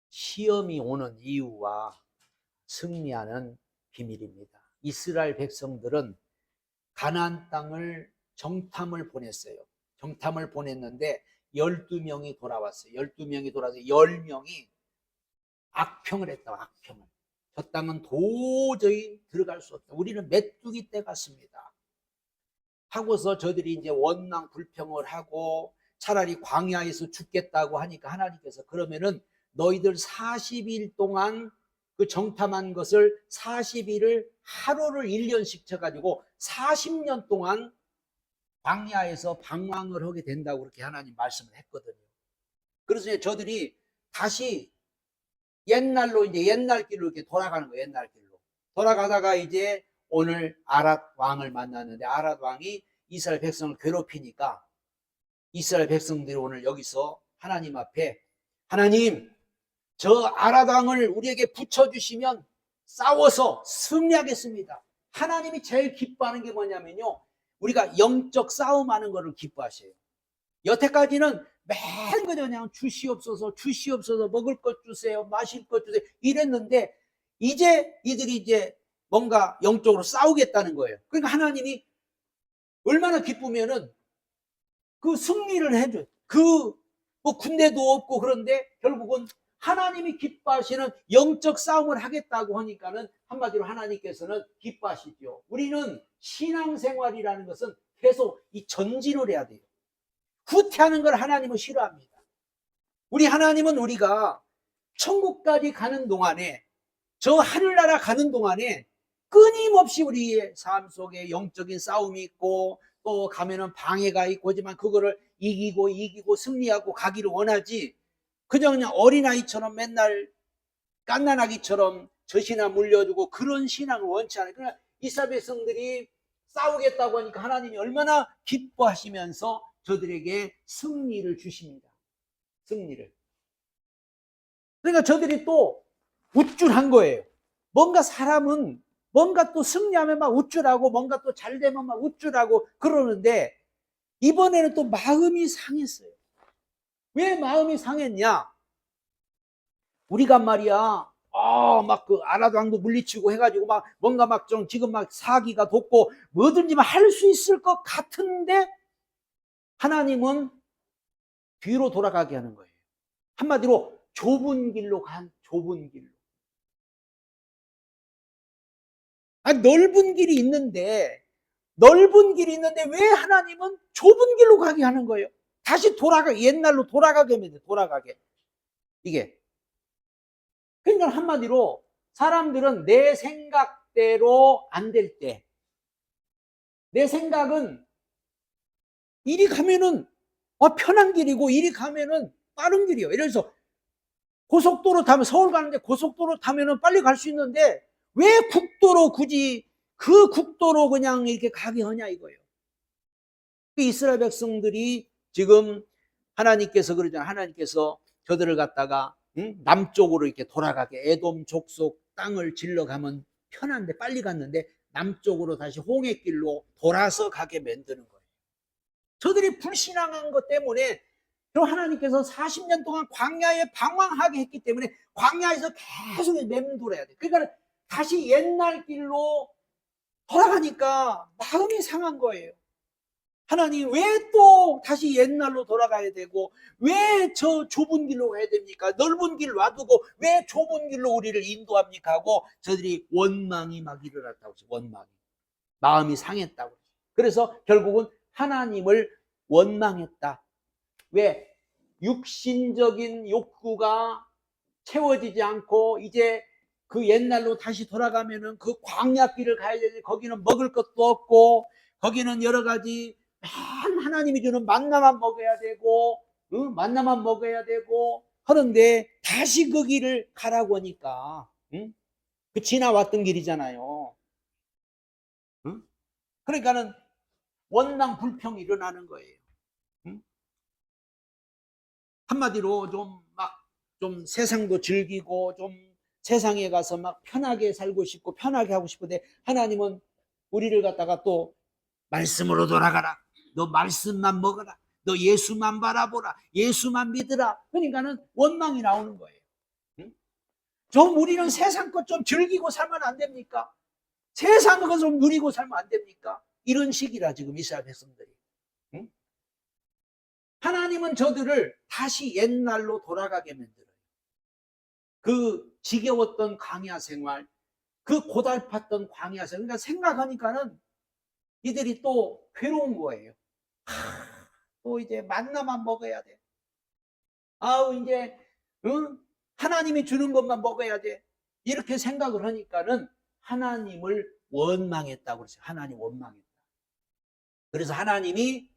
시험이 오는 이유와 승리하는 비밀입니다. 이스라엘 백성들은 가나안 땅을 정탐을 보냈어요. 정탐을 보냈는데 12명이 돌아왔어요. 12명이 돌아와서 10명이 악평을 했다. 악평을. 저 땅은 도저히 들어갈 수 없다. 우리는 메뚜기 떼 같습니다. 하고서 저들이 이제 원망 불평을 하고 차라리 광야에서 죽겠다고 하니까 하나님께서 그러면은 너희들 40일 동안 그 정탐한 것을 40일을 하루를 1년씩 쳐가지고 40년 동안 광야에서 방황을 하게 된다고 그렇게 하나님 말씀을 했거든요. 그래서 이제 저들이 다시 옛날로 이제 옛날 길로 이렇게 돌아가는 거예요. 옛날 길로. 돌아가다가 이제 오늘 아랏 왕을 만났는데 아랏 왕이 이스라엘 백성을 괴롭히니까 이스라엘 백성들이 오늘 여기서 하나님 앞에 하나님 저 아랏 왕을 우리에게 붙여주시면 싸워서 승리하겠습니다. 하나님이 제일 기뻐하는 게 뭐냐면요. 우리가 영적 싸움하는 것을 기뻐하셔요. 여태까지는 매일 그냥 주시옵소서 주시옵소서 먹을 것 주세요 마실 것 주세요 이랬는데 이제 이들이 이제 뭔가 영적으로 싸우겠다는 거예요. 그러니까 하나님이 얼마나 기쁘면은 그 승리를 해줘요. 뭐 군대도 없고 그런데 결국은 하나님이 기뻐하시는 영적 싸움을 하겠다고 하니까는 한마디로 하나님께서는 기뻐하시죠. 우리는 신앙생활이라는 것은 계속 이 전진을 해야 돼요. 후퇴하는 걸 하나님은 싫어합니다. 우리 하나님은 우리가 천국까지 가는 동안에 저 하늘나라 가는 동안에 끊임없이 우리의 삶 속에 영적인 싸움이 있고 또 가면은 방해가 있고 하지만 그거를 이기고 승리하고 가기를 원하지 그냥 어린아이처럼 맨날 갓난아기처럼 젖이나 물려주고 그런 신앙을 원치 않아요. 그러나 이스라엘 백성들이 싸우겠다고 하니까 하나님이 얼마나 기뻐하시면서 저들에게 승리를 주십니다. 승리를. 그러니까 저들이 또 우쭐한 거예요. 뭔가 사람은 뭔가 또 승리하면 막 우쭐하고 뭔가 또 잘 되면 막 우쭐하고 그러는데 이번에는 또 마음이 상했어요. 왜 마음이 상했냐? 우리가 말이야 막 그 아랏 왕도 물리치고 해가지고 막 뭔가 막 좀 지금 막 사기가 돋고 뭐든지 막 할 수 있을 것 같은데 하나님은 뒤로 돌아가게 하는 거예요. 한마디로 좁은 길로 간 좁은 길로. 넓은 길이 있는데 왜 하나님은 좁은 길로 가게 하는 거예요? 다시 옛날로 돌아가게 하면 돼. 돌아가게. 이게. 그러니까 한마디로 사람들은 내 생각대로 안 될 때, 내 생각은 이리 가면은 편한 길이고 이리 가면은 빠른 길이에요. 예를 들어서 고속도로 타면 서울 가는데 고속도로 타면은 빨리 갈 수 있는데 왜 국도로 굳이 그 국도로 그냥 이렇게 가게 하냐 이거예요. 이스라엘 백성들이 지금 하나님께서 그러잖아요. 하나님께서 저들을 갖다가 남쪽으로 이렇게 돌아가게 에돔 족속 땅을 질러가면 편한데 빨리 갔는데 남쪽으로 다시 홍해길로 돌아서 가게 만드는 거예요. 저들이 불신앙한 것 때문에 하나님께서 40년 동안 광야에 방황하게 했기 때문에 광야에서 계속 맴돌아야 돼. 그러니까 다시 옛날 길로 돌아가니까 마음이 상한 거예요. 하나님 왜 또 다시 옛날로 돌아가야 되고 왜 저 좁은 길로 가야 됩니까? 넓은 길 놔두고 왜 좁은 길로 우리를 인도합니까? 하고 저들이 원망이 막 일어났다고 했어요. 원망이. 마음이 상했다고. 그래서 결국은 하나님을 원망했다. 왜? 육신적인 욕구가 채워지지 않고 이제 그 옛날로 다시 돌아가면은 그 광야길을 가야 되는데 거기는 먹을 것도 없고 거기는 여러 가지 하나님이 주는 만나만 먹어야 되고 만나만 먹어야 되고 하는데 다시 그 길을 가라고 하니까 그 지나왔던 길이잖아요. 그러니까는 원망 불평이 일어나는 거예요. 한마디로 좀 세상도 즐기고 좀 세상에 가서 막 편하게 살고 싶고 편하게 하고 싶은데 하나님은 우리를 갖다가 또 말씀으로 돌아가라. 너 말씀만 먹어라. 너 예수만 바라보라. 예수만 믿으라. 그러니까는 원망이 나오는 거예요. 좀 우리는 세상 것 좀 즐기고 살면 안 됩니까? 세상 것 좀 누리고 살면 안 됩니까? 이런 식이라 지금 이스라엘 백성들이. 응? 하나님은 저들을 다시 옛날로 돌아가게 만들어요. 그 지겨웠던 광야 생활, 그 고달팠던 광야 생활. 그러니까 생각하니까는 이들이 또 괴로운 거예요. 또 이제 만나만 먹어야 돼. 아우 이제 하나님이 주는 것만 먹어야 돼. 이렇게 생각을 하니까는 하나님을 원망했다고 그랬어요. 하나님 원망했다. 그래서 하나님이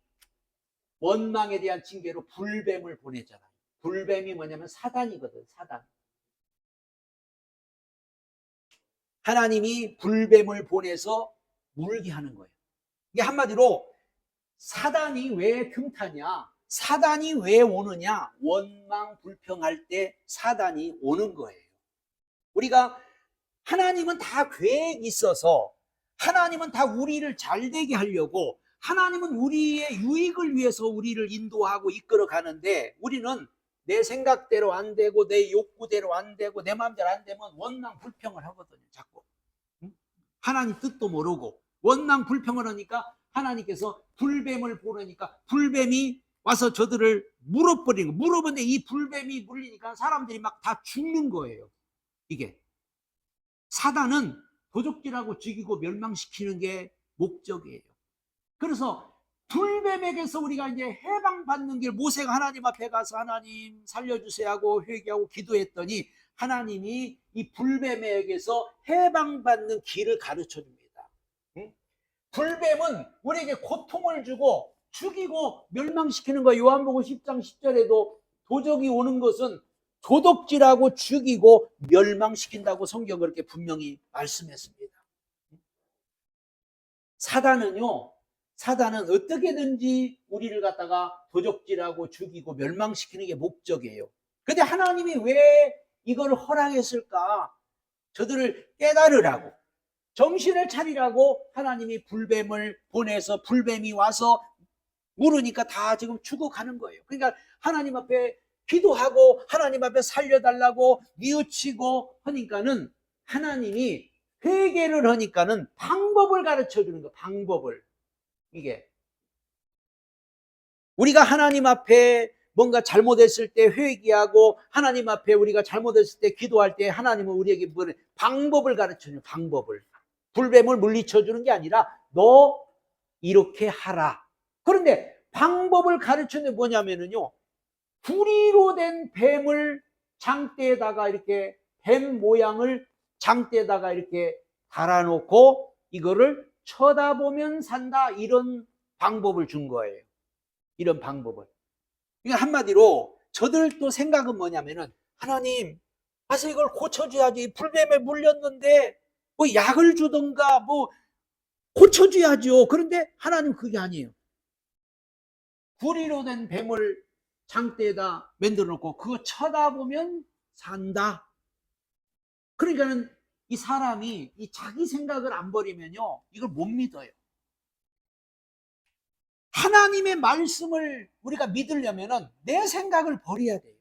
원망에 대한 징계로 불뱀을 보내잖아요. 불뱀이 뭐냐면 사단이거든. 사단. 하나님이 불뱀을 보내서 물게 하는 거예요. 이게 한마디로 사단이 왜 틈타냐, 사단이 왜 오느냐, 원망 불평할 때 사단이 오는 거예요. 우리가 하나님은 다 계획이 있어서, 하나님은 다 우리를 잘되게 하려고, 하나님은 우리의 유익을 위해서 우리를 인도하고 이끌어 가는데, 우리는 내 생각대로 안 되고 내 욕구대로 안 되고 내 마음대로 안 되면 원망 불평을 하거든요. 자꾸 하나님 뜻도 모르고 원망 불평을 하니까 하나님께서 불뱀을 보내니까 불뱀이 와서 저들을 물어버리는 거. 물어보는데 이 불뱀이 물리니까 사람들이 막 다 죽는 거예요. 이게 사단은 도적질하고 죽이고 멸망시키는 게 목적이에요. 그래서 불뱀에게서 우리가 이제 해방받는 길, 모세가 하나님 앞에 가서 하나님 살려주세요 하고 회개하고 기도했더니 하나님이 이 불뱀에게서 해방받는 길을 가르쳐 줍니다. 불뱀은 우리에게 고통을 주고 죽이고 멸망시키는 거예요. 요한복음 10장 10절에도 도적이 오는 것은 도둑질하고 죽이고 멸망시킨다고 성경은 그렇게 분명히 말씀했습니다. 사단은 어떻게든지 우리를 갖다가 도적질하고 죽이고 멸망시키는 게 목적이에요. 근데 하나님이 왜 이걸 허락했을까? 저들을 깨달으라고, 정신을 차리라고 하나님이 불뱀을 보내서 불뱀이 와서 물으니까 다 지금 죽어가는 거예요. 그러니까 하나님 앞에 기도하고 하나님 앞에 살려달라고 뉘우치고 하니까는 하나님이 회개를 하니까는 방법을 가르쳐 주는 거예요. 방법을. 이게 우리가 하나님 앞에 뭔가 잘못했을 때 회개하고 하나님 앞에 우리가 잘못했을 때 기도할 때 하나님은 우리에게 방법을 가르쳐줘요. 방법을. 불뱀을 물리쳐주는 게 아니라 너 이렇게 하라. 그런데 방법을 가르치는 게 뭐냐면요, 구리로 된 뱀을 장대에다가 이렇게 뱀 모양을 장대에다가 이렇게 달아놓고 이거를 쳐다보면 산다, 이런 방법을 준 거예요. 이런 방법을. 그러니까 한마디로 저들도 생각은 뭐냐면은, 하나님 와서 이걸 고쳐줘야지, 불뱀에 물렸는데 뭐 약을 주던가 뭐 고쳐줘야죠. 그런데 하나님 그게 아니에요. 구리로 된 뱀을 장대에다 만들어 놓고 그거 쳐다보면 산다. 그러니까는 이 사람이 이 자기 생각을 안 버리면요, 이걸 못 믿어요. 하나님의 말씀을 우리가 믿으려면은 내 생각을 버려야 돼요.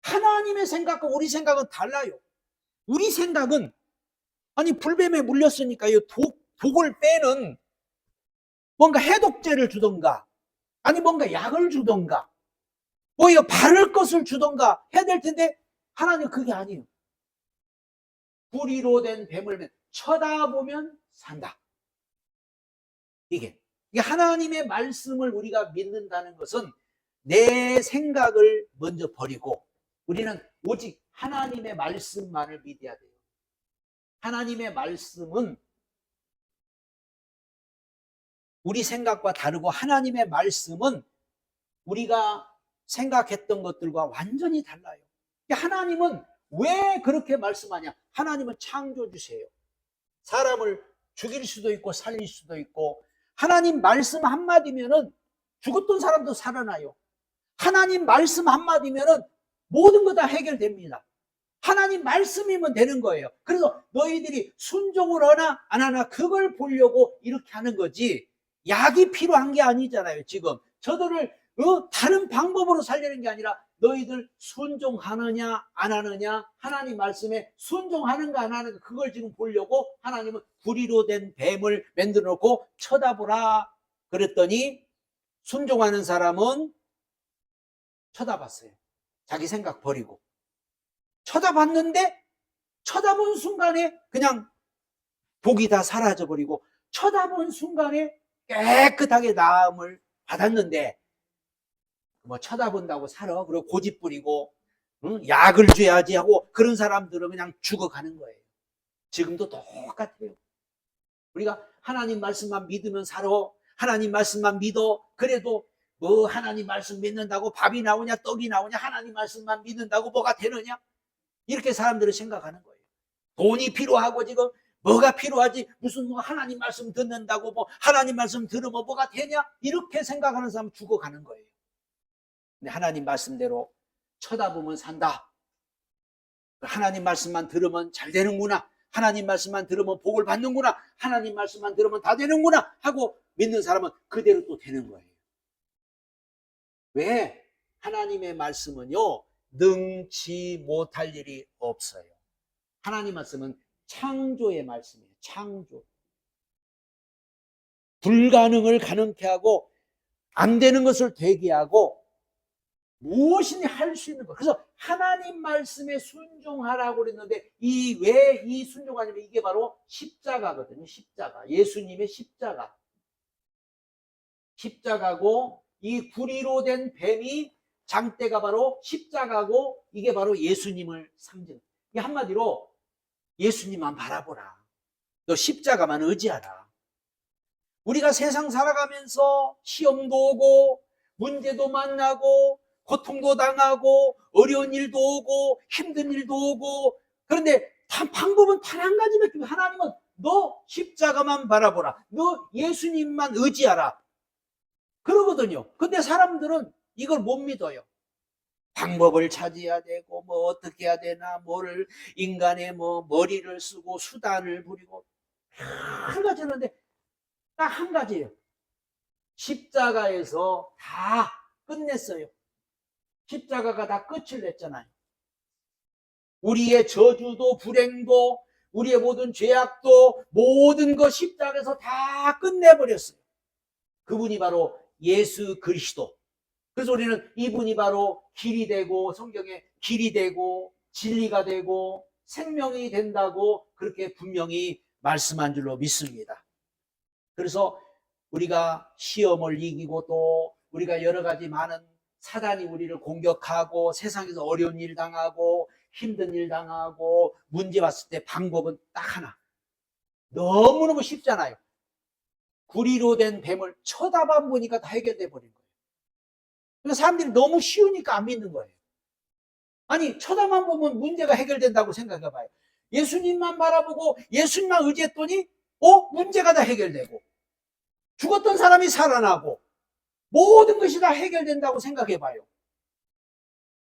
하나님의 생각과 우리 생각은 달라요. 우리 생각은, 아니 불뱀에 물렸으니까 독을 빼는 뭔가 해독제를 주던가, 아니 뭔가 약을 주던가, 뭐 이거 바를 것을 주던가 해야 될 텐데 하나님 그게 아니에요. 구리로 된 뱀을 쳐다보면 산다. 이게 하나님의 말씀을 우리가 믿는다는 것은 내 생각을 먼저 버리고 우리는 오직 하나님의 말씀만을 믿어야 돼요. 하나님의 말씀은 우리 생각과 다르고, 하나님의 말씀은 우리가 생각했던 것들과 완전히 달라요. 하나님은 왜 그렇게 말씀하냐? 하나님은 창조주세요. 사람을 죽일 수도 있고 살릴 수도 있고, 하나님 말씀 한마디면은 죽었던 사람도 살아나요. 하나님 말씀 한마디면은 모든 거 다 해결됩니다. 하나님 말씀이면 되는 거예요. 그래서 너희들이 순종을 하나 안 하나 그걸 보려고 이렇게 하는 거지, 약이 필요한 게 아니잖아요. 지금 저들을 다른 방법으로 살리는 게 아니라 너희들 순종하느냐 안 하느냐, 하나님 말씀에 순종하는가 안 하는가, 그걸 지금 보려고 하나님은 구리로 된 뱀을 만들어 놓고 쳐다보라 그랬더니 순종하는 사람은 쳐다봤어요. 자기 생각 버리고 쳐다봤는데, 쳐다본 순간에 그냥 복이 다 사라져버리고, 쳐다본 순간에 깨끗하게 나음을 받았는데, 뭐 쳐다본다고 살아, 그리고 고집 부리고 약을 줘야지 하고 그런 사람들은 그냥 죽어가는 거예요. 지금도 똑같아요. 우리가 하나님 말씀만 믿으면 살아, 하나님 말씀만 믿어, 그래도 뭐 하나님 말씀 믿는다고 밥이 나오냐 떡이 나오냐, 하나님 말씀만 믿는다고 뭐가 되느냐, 이렇게 사람들은 생각하는 거예요. 돈이 필요하고 지금 뭐가 필요하지, 무슨 뭐 하나님 말씀 듣는다고 뭐 하나님 말씀 들으면 뭐가 되냐, 이렇게 생각하는 사람은 죽어가는 거예요. 근데 하나님 말씀대로 쳐다보면 산다, 하나님 말씀만 들으면 잘 되는구나, 하나님 말씀만 들으면 복을 받는구나, 하나님 말씀만 들으면 다 되는구나 하고 믿는 사람은 그대로 또 되는 거예요. 왜? 하나님의 말씀은요, 능치 못할 일이 없어요. 하나님 말씀은 창조의 말씀이에요. 창조. 불가능을 가능케 하고 안 되는 것을 되게 하고 무엇이니 할 수 있는 것. 그래서 하나님 말씀에 순종하라고 그랬는데, 왜 이 순종하냐면 이게 바로 십자가거든요. 십자가. 예수님의 십자가. 십자가고, 이 구리로 된 뱀이 장대가 바로 십자가고, 이게 바로 예수님을 상징. 이 한마디로 예수님만 바라보라. 너 십자가만 의지하라. 우리가 세상 살아가면서 시험도 오고 문제도 만나고 고통도 당하고 어려운 일도 오고 힘든 일도 오고, 그런데 방법은 단 한 가지밖에 없어요. 하나님은 너 십자가만 바라보라, 너 예수님만 의지하라 그러거든요. 근데 사람들은 이걸 못 믿어요. 방법을 찾아야 되고 뭐 어떻게 해야 되나, 뭐를 인간의 뭐 머리를 쓰고 수단을 부리고 한 가지 하는데 딱 한 가지예요. 십자가에서 다 끝냈어요. 십자가가 다 끝을 냈잖아요. 우리의 저주도 불행도 우리의 모든 죄악도 모든 것 십자가에서 다 끝내버렸어요. 그분이 바로 예수 그리스도. 그래서 우리는 이분이 바로 길이 되고 성경에 길이 되고 진리가 되고 생명이 된다고 그렇게 분명히 말씀한 줄로 믿습니다. 그래서 우리가 시험을 이기고 또 우리가 여러 가지 많은 사단이 우리를 공격하고 세상에서 어려운 일 당하고 힘든 일 당하고 문제 왔을 때 방법은 딱 하나. 너무너무 쉽잖아요. 구리로 된 뱀을 쳐다만 보니까 다 해결돼 버린 거예요. 그러니까 사람들이 너무 쉬우니까 안 믿는 거예요. 아니, 쳐다만 보면 문제가 해결된다고 생각해 봐요. 예수님만 바라보고 예수님만 의지했더니 문제가 다 해결되고 죽었던 사람이 살아나고 모든 것이 다 해결된다고 생각해 봐요.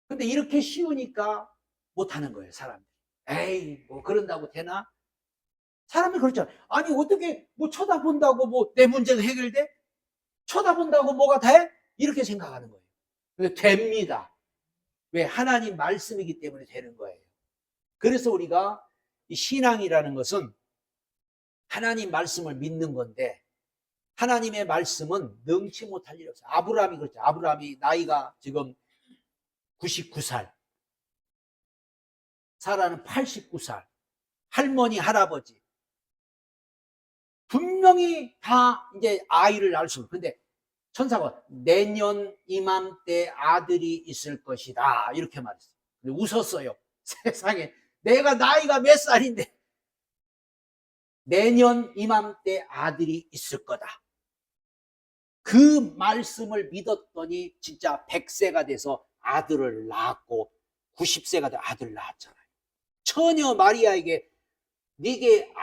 근데 이렇게 쉬우니까 못하는 거예요, 사람들이. 에이, 뭐 그런다고 되나? 사람이 그렇잖아요. 아니, 어떻게 뭐 쳐다본다고 뭐 내 문제가 해결돼? 쳐다본다고 뭐가 돼? 이렇게 생각하는 거예요. 근데 됩니다. 왜? 하나님 말씀이기 때문에 되는 거예요. 그래서 우리가 이 신앙이라는 것은 하나님 말씀을 믿는 건데, 하나님의 말씀은 능치 못할 일이 없어요. 아브라함이 그렇죠. 아브라함이 나이가 지금 99살, 사라는 89살, 할머니, 할아버지. 분명히 다 이제 아이를 낳을 수 있어요. 근데 천사가 내년 이맘때 아들이 있을 것이다 이렇게 말했어요. 근데 웃었어요. 세상에, 내가 나이가 몇 살인데 내년 이맘때 아들이 있을 거다. 그 말씀을 믿었더니 진짜 100세가 돼서 아들을 낳았고 90세가 돼서 아들을 낳았잖아요. 처녀 마리아에게 네게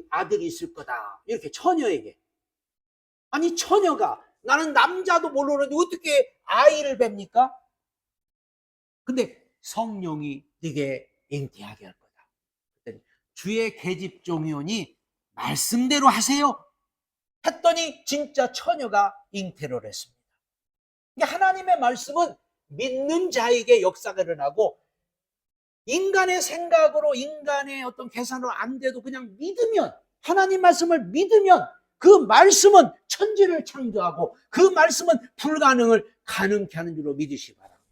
아들이 있을 거다 이렇게 처녀에게. 아니, 처녀가 나는 남자도 모르는데 어떻게 아이를 뵙니까? 근데 성령이 네게 잉태하게 할 거다. 주의 계집종이오니 말씀대로 하세요 했더니 진짜 처녀가 잉태를 했습니다. 그러니까 하나님의 말씀은 믿는 자에게 역사가 일어나고, 인간의 생각으로, 인간의 어떤 계산으로 안 돼도 그냥 믿으면, 하나님 말씀을 믿으면 그 말씀은 천지를 창조하고 그 말씀은 불가능을 가능케 하는 줄로 믿으시기 바랍니다.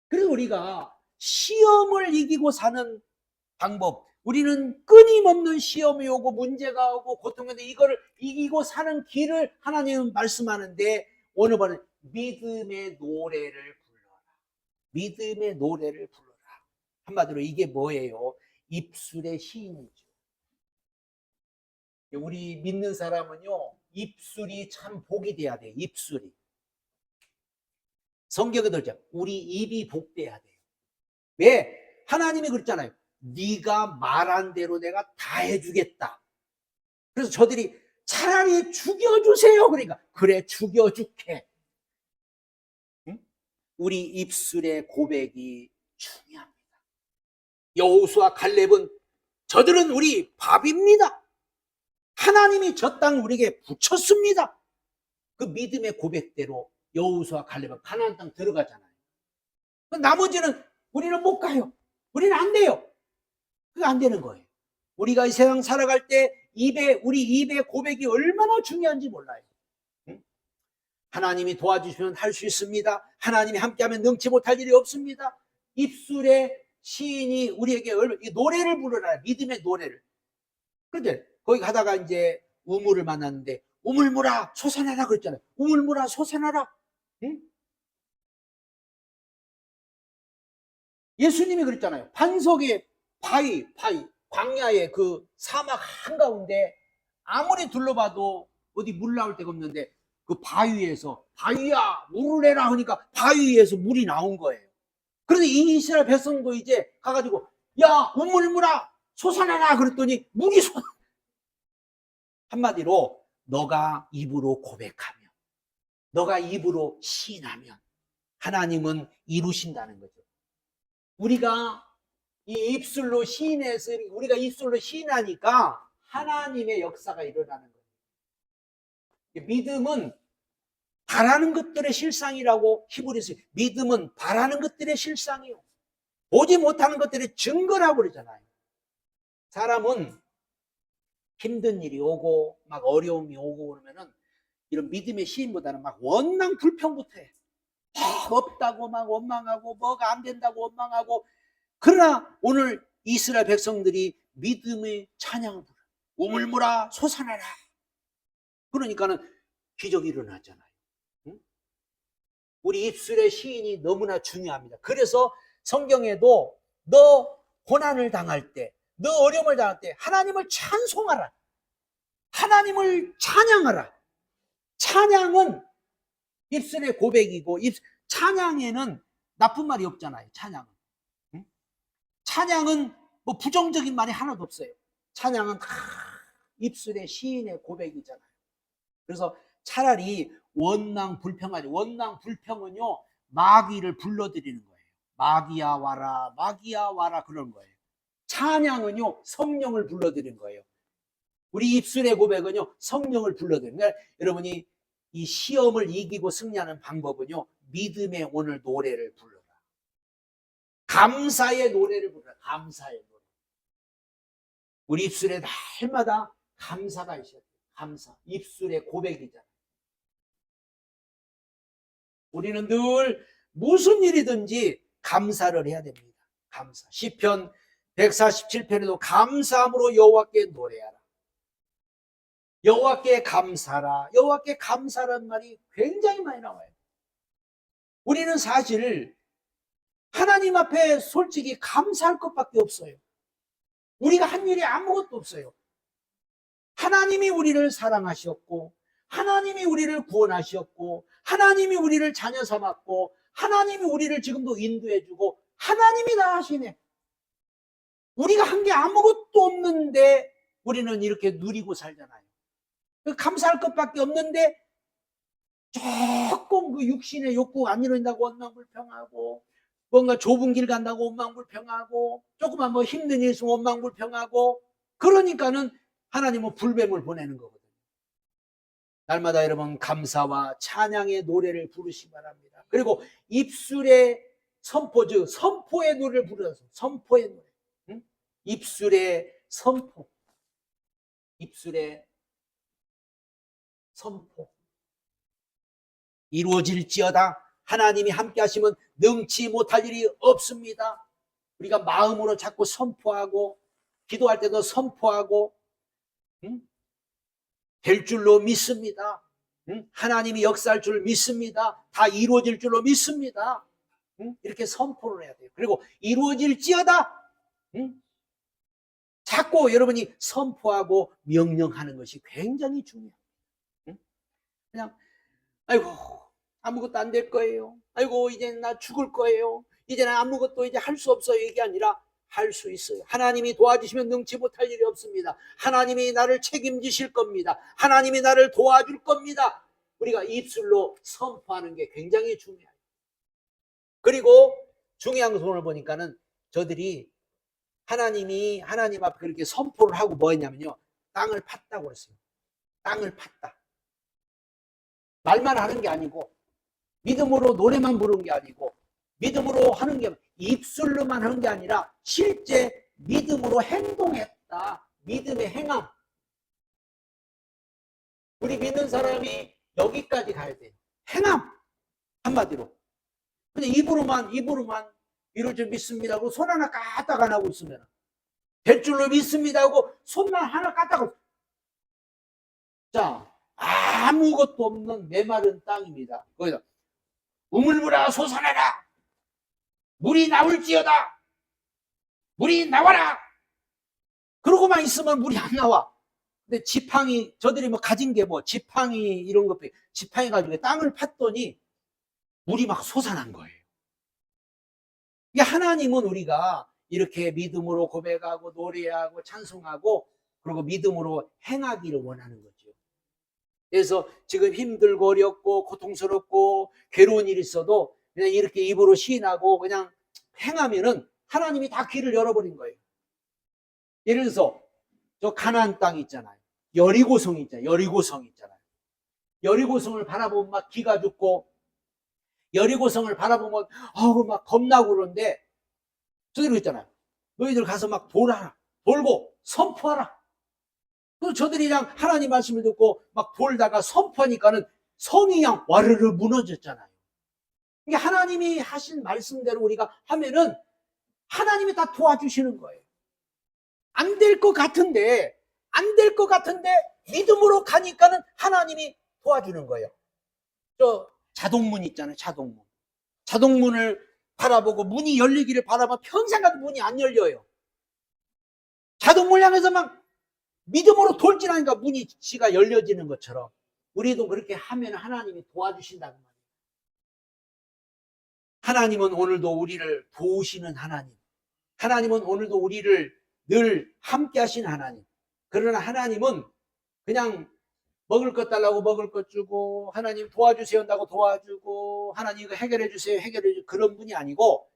그래서 우리가 시험을 이기고 사는 방법, 우리는 끊임없는 시험이 오고 문제가 오고 고통이 오는데 이거를 이기고 사는 길을 하나님은 말씀하는데, 오늘 보는 믿음의 노래를 불러라. 믿음의 노래를 불러라. 한마디로 이게 뭐예요? 입술의 시인이죠. 우리 믿는 사람은요, 입술이 참 복이 돼야 돼요. 입술이. 성경에도 그러죠. 우리 입이 복돼야 돼요. 왜? 하나님이 그랬잖아요. 네가 말한 대로 내가 다 해주겠다. 그래서 저들이 차라리 죽여주세요. 그러니까 그래, 죽여줄게. 응? 우리 입술의 고백이 중요합니다. 여호수아 갈렙은 저들은 우리 밥입니다. 하나님이 저 땅 우리에게 붙였습니다. 그 믿음의 고백대로 여호수아 갈렙은 가나안 땅 들어가잖아요. 나머지는 우리는 못 가요. 우리는 안 돼요. 그게 안 되는 거예요. 우리가 이 세상 살아갈 때 우리 입의 고백이 얼마나 중요한지 몰라요. 하나님이 도와주시면 할 수 있습니다. 하나님이 함께하면 능치 못할 일이 없습니다. 입술의 시인이 우리에게 노래를 부르라. 믿음의 노래를. 그런데 거기 가다가 이제 우물을 만났는데, 우물물아 솟아나라 그랬잖아요. 우물물아 솟아나라. 응? 예수님이 그랬잖아요. 반석의 바위, 광야의 그 사막 한가운데 아무리 둘러봐도 어디 물 나올 데가 없는데, 그 바위에서 바위야 물을 내라 하니까 바위에서 물이 나온 거예요. 그런데 이 이스라엘 백성도 이제 가가지고 야 우물물아 솟아나라 그랬더니 물이 한마디로 너가 입으로 고백하면, 너가 입으로 시인하면 하나님은 이루신다는 거죠. 우리가 이 입술로 시인해서, 우리가 입술로 시인하니까 하나님의 역사가 일어나는 거예요. 믿음은 바라는 것들의 실상이라고 히브리서, 믿음은 바라는 것들의 실상이요, 보지 못하는 것들의 증거라고 그러잖아요. 사람은 힘든 일이 오고 막 어려움이 오고 그러면은 이런 믿음의 시인보다는 막 원망 불평부터 해. 없다고 막 원망하고 뭐가 안 된다고 원망하고. 그러나 오늘 이스라엘 백성들이 믿음의 찬양을 부르. 우물물아 솟아나라. 그러니까는 기적이 일어났잖아요. 응? 우리 입술의 시인이 너무나 중요합니다. 그래서 성경에도 너 고난을 당할 때, 너 어려움을 당할 때 하나님을 찬송하라. 하나님을 찬양하라. 찬양은 입술의 고백이고, 찬양에는 나쁜 말이 없잖아요. 찬양은. 응? 찬양은 뭐 부정적인 말이 하나도 없어요. 찬양은 다 입술의 시인의 고백이잖아요. 그래서 차라리 원망 불평하지. 원망 불평은요, 마귀를 불러들이는 거예요. 마귀야 와라, 마귀야 와라, 그런 거예요. 찬양은요, 성령을 불러들이는 거예요. 우리 입술의 고백은요, 성령을 불러들이는 거예요. 여러분이 이 시험을 이기고 승리하는 방법은요, 믿음의 오늘 노래를 불러라. 감사의 노래를 불러라. 감사의 노래. 우리 입술에 날마다 감사가 있어야 돼요. 감사. 입술의 고백이잖아요. 우리는 늘 무슨 일이든지 감사를 해야 됩니다. 감사. 시편 147편에도 감사함으로 여호와께 노래하라. 여호와께 감사라. 여호와께 감사라는 말이 굉장히 많이 나와요. 우리는 사실 하나님 앞에 솔직히 감사할 것밖에 없어요. 우리가 한 일이 아무것도 없어요. 하나님이 우리를 사랑하셨고, 하나님이 우리를 구원하셨고, 하나님이 우리를 자녀 삼았고, 하나님이 우리를 지금도 인도해주고, 하나님이 다 하시네. 우리가 한 게 아무것도 없는데 우리는 이렇게 누리고 살잖아요. 감사할 것밖에 없는데 조금 그 육신의 욕구가 안 이룬다고 원망불평하고, 뭔가 좁은 길 간다고 원망불평하고, 조금만 뭐 힘든 일 있으면 원망불평하고, 그러니까는 하나님은 불뱀을 보내는 거거든요. 날마다 여러분 감사와 찬양의 노래를 부르시기 바랍니다. 그리고 입술의 선포, 선포의 노래를 부르셔서 선포의 노래. 응? 입술의 선포. 입술의 선포. 이루어질지어다. 하나님이 함께 하시면 능치 못할 일이 없습니다. 우리가 마음으로 자꾸 선포하고 기도할 때도 선포하고 될 줄로 믿습니다. 하나님이 역사할 줄 믿습니다. 다 이루어질 줄로 믿습니다. 이렇게 선포를 해야 돼요. 그리고 이루어질지어다. 자꾸 여러분이 선포하고 명령하는 것이 굉장히 중요해요. 그냥 아이고 아무것도 안 될 거예요. 아이고 이제 나 죽을 거예요. 이제는 아무것도 이제 할 수 없어요. 이게 아니라 할 수 있어요. 하나님이 도와주시면 능치 못할 일이 없습니다. 하나님이 나를 책임지실 겁니다. 하나님이 나를 도와줄 겁니다. 우리가 입술로 선포하는 게 굉장히 중요해요. 그리고 중요한 것을 오늘 보니까는 저들이 하나님 앞에 그렇게 선포를 하고 뭐 했냐면요. 땅을 팠다고 그랬어요. 땅을 팠다. 말만 하는 게 아니고 믿음으로 노래만 부르는 게 아니고 믿음으로 하는 게 입술로만 하는 게 아니라 실제 믿음으로 행동했다. 믿음의 행함. 우리 믿는 사람이 여기까지 가야 돼요. 행함. 한마디로. 근데 입으로만 이럴 줄 믿습니다 하고 손 하나 까딱 안 하고 있으면 될 줄로 믿습니다 하고 손만 하나 까딱 하고. 자, 아무것도 없는 메마른 땅입니다. 거기다 우물물아 솟아나라. 물이 나올지어다. 물이 나와라. 그러고만 있으면 물이 안 나와. 근데 지팡이, 저들이 뭐 가진 게 뭐 지팡이 이런 것, 지팡이 가지고 땅을 팠더니 물이 막 솟아난 거예요. 이게 하나님은 우리가 이렇게 믿음으로 고백하고 노래하고 찬송하고 그리고 믿음으로 행하기를 원하는 거죠. 그래서 지금 힘들고 어렵고 고통스럽고 괴로운 일이 있어도 그냥 이렇게 입으로 시인하고 그냥 행하면은 하나님이 다 길을 열어버린 거예요. 예를 들어서 저 가나안 땅 있잖아요. 여리고성 있잖아요. 여리고성을 바라보면 막 기가 죽고 여리고성을 바라보면 막 겁나고 그러는데 저들이 있잖아요. 너희들 가서 막 돌고 선포하라. 그래서 저들이 그냥 하나님 말씀을 듣고 막 돌다가 선포하니까는 성이 그냥 와르르 무너졌잖아요. 이게 하나님이 하신 말씀대로 우리가 하면은 하나님이 다 도와주시는 거예요. 안 될 것 같은데 믿음으로 가니까는 하나님이 도와주는 거예요. 저 자동문 있잖아요. 자동문을 바라보고 문이 열리기를 바라보면 평생 가도 문이 안 열려요. 자동문 향해서 막 믿음으로 돌진하니까 문이 지가 열려지는 것처럼 우리도 그렇게 하면 하나님이 도와주신다는 말이에요. 하나님은 오늘도 우리를 도우시는 하나님. 하나님은 오늘도 우리를 늘 함께 하신 하나님. 그러나 하나님은 그냥 먹을 것 달라고 먹을 것 주고 하나님 도와주세요 한다고 도와주고 하나님 이거 해결해 주세요 해결해 주세요 그런 분이 아니고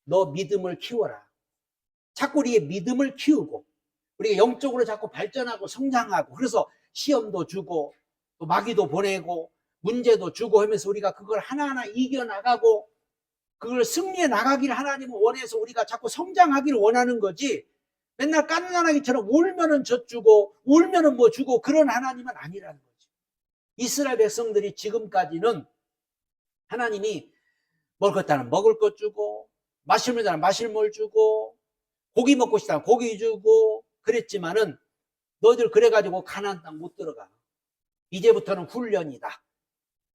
너 믿음을 키워라. 자꾸 우리의 믿음을 키우고 우리가 영적으로 자꾸 발전하고 성장하고 그래서 시험도 주고 또 마귀도 보내고 문제도 주고 하면서 우리가 그걸 하나하나 이겨나가고 그걸 승리해 나가기를 하나님은 원해서 우리가 자꾸 성장하기를 원하는 거지 맨날 깐난아기처럼 울면은 젖 주고 울면은 뭐 주고 그런 하나님은 아니라는 거지. 이스라엘 백성들이 지금까지는 하나님이 먹을 것 달라면 먹을 것 주고 마실 물 달라면 마실 물 주고 고기 먹고 싶다면 고기 주고 그랬지만은 너희들 그래가지고 가나안 땅 못 들어가. 이제부터는 훈련이다.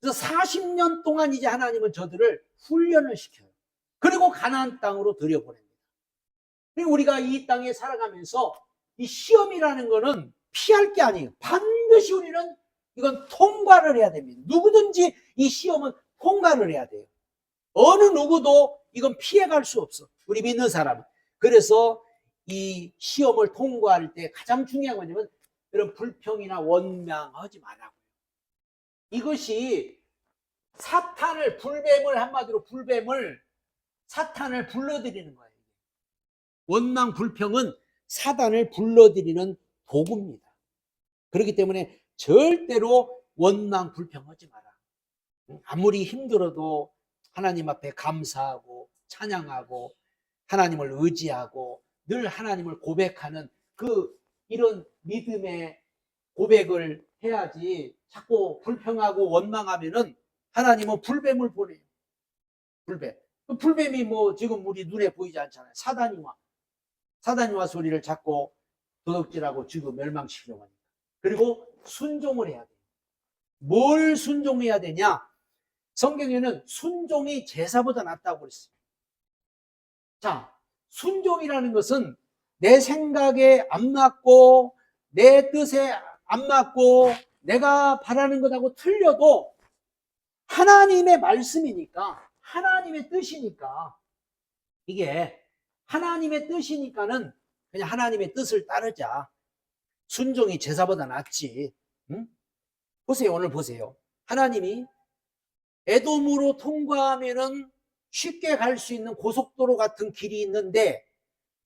그래서 40년 동안 이제 하나님은 저들을 훈련을 시켜요. 그리고 가나안 땅으로 들여보냅니다. 그리고 우리가 이 땅에 살아가면서 이 시험이라는 거는 피할 게 아니에요. 반드시 우리는 이건 통과를 해야 됩니다. 누구든지 이 시험은 통과를 해야 돼요. 어느 누구도 이건 피해갈 수 없어. 우리 믿는 사람은. 그래서 이 시험을 통과할 때 가장 중요한 건 뭐냐면 이런 불평이나 원망하지 말라고요. 이것이 사탄을 불뱀을 한마디로 사탄을 불러들이는 거예요. 원망 불평은 사단을 불러들이는 도구입니다. 그렇기 때문에 절대로 원망 불평하지 마라. 아무리 힘들어도 하나님 앞에 감사하고 찬양하고 하나님을 의지하고 늘 하나님을 고백하는 이런 믿음의 고백을 해야지. 자꾸 불평하고 원망하면은 하나님은 불뱀을 보내요. 불뱀. 불뱀이 지금 우리 눈에 보이지 않잖아요. 사단이 와 소리를 잡고 도둑질하고 지금 멸망시키려고 하니까. 그리고 순종을 해야 돼요. 뭘 순종해야 되냐? 성경에는 순종이 제사보다 낫다고 그랬어요. 자, 순종이라는 것은 내 생각에 안 맞고 내 뜻에 안 맞고 내가 바라는 것하고 틀려도 하나님의 말씀이니까, 하나님의 뜻이니까, 이게 하나님의 뜻이니까는 그냥 하나님의 뜻을 따르자. 순종이 제사보다 낫지. 응? 보세요. 오늘 보세요. 하나님이 에돔으로 통과하면은 쉽게 갈 수 있는 고속도로 같은 길이 있는데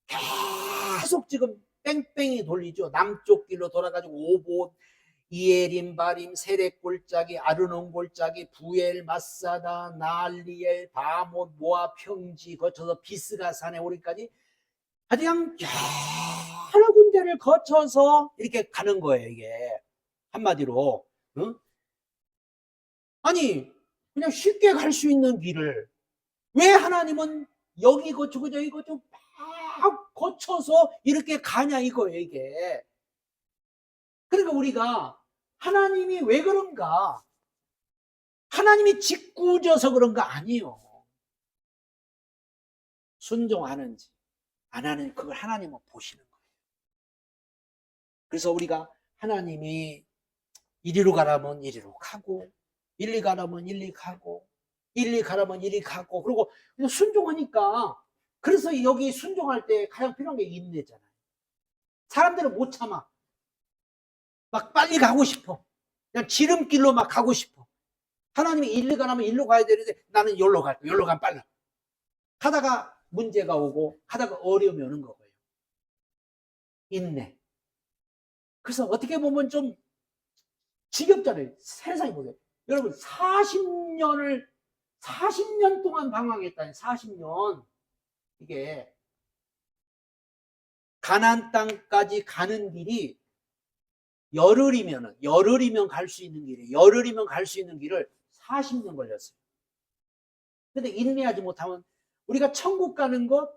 계속 지금 뺑뺑이 돌리죠. 남쪽 길로 돌아가지고 오봇, 이에림, 바림, 세렉 골짜기, 아르논 골짜기, 부엘, 마사다, 나알리엘, 바못, 모압, 평지 거쳐서 비스가 산에 오리까지 그냥 여러 군데를 거쳐서 이렇게 가는 거예요. 이게 한마디로. 응? 아니 그냥 쉽게 갈 수 있는 길을 왜 하나님은 여기 거치고 저기 거치고 막 거쳐서 이렇게 가냐 이거예요. 이게. 그러니까 우리가 하나님이 왜 그런가? 하나님이 짓궂어서 그런가? 아니요. 순종하는지 안 하는지 그걸 하나님은 보시는 거예요. 그래서 우리가 하나님이 이리로 가라면 이리로 가고 일리 가라면 일리 가고 일리 가라면 일리 가고 그리고 순종하니까. 그래서 여기 순종할 때 가장 필요한 게 인내잖아요. 사람들은 못 참아. 막 빨리 가고 싶어. 그냥 지름길로 막 가고 싶어. 하나님이 일로 가라면 일로 가야 되는데 나는 여기로 갈 거야. 여기로 가면 빨라. 하다가 문제가 오고 하다가 어려움이 오는 거고요. 인내. 그래서 어떻게 보면 좀 지겹잖아요. 세상이 보세요. 여러분 40년 동안 방황했다니. 40년. 이게 가나안 땅까지 가는 길이 열흘이면 갈 수 있는 길이에요. 열흘이면 갈 수 있는 길을 40년 걸렸어요. 근데 인내하지 못하면 우리가 천국 가는 것,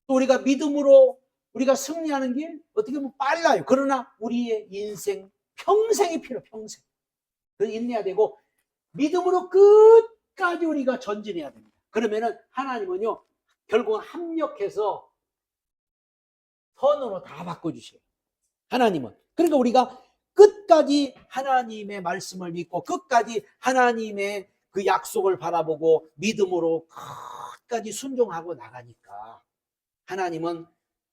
또 우리가 믿음으로 우리가 승리하는 길 어떻게 보면 빨라요. 그러나 우리의 인생 평생이 필요해요. 평생. 그래서 인내해야 되고 믿음으로 끝까지 우리가 전진해야 됩니다. 그러면은 하나님은요 결국 합력해서 선으로 다 바꿔주셔요. 하나님은. 그러니까 우리가 끝까지 하나님의 말씀을 믿고 끝까지 하나님의 그 약속을 바라보고 믿음으로 끝까지 순종하고 나가니까 하나님은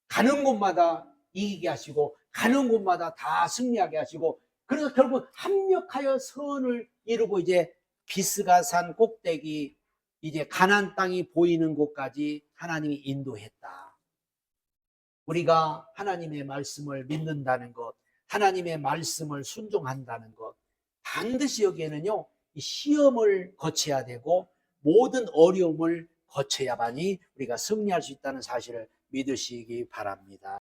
가는 곳마다 이기게 하시고 가는 곳마다 다 승리하게 하시고 그래서 결국 합력하여 선을 이루고 이제 비스가산 꼭대기 이제 가나안 땅이 보이는 곳까지 하나님이 인도했다. 우리가 하나님의 말씀을 믿는다는 것, 하나님의 말씀을 순종한다는 것, 반드시 여기에는요 시험을 거쳐야 되고 모든 어려움을 거쳐야만이 우리가 승리할 수 있다는 사실을 믿으시기 바랍니다.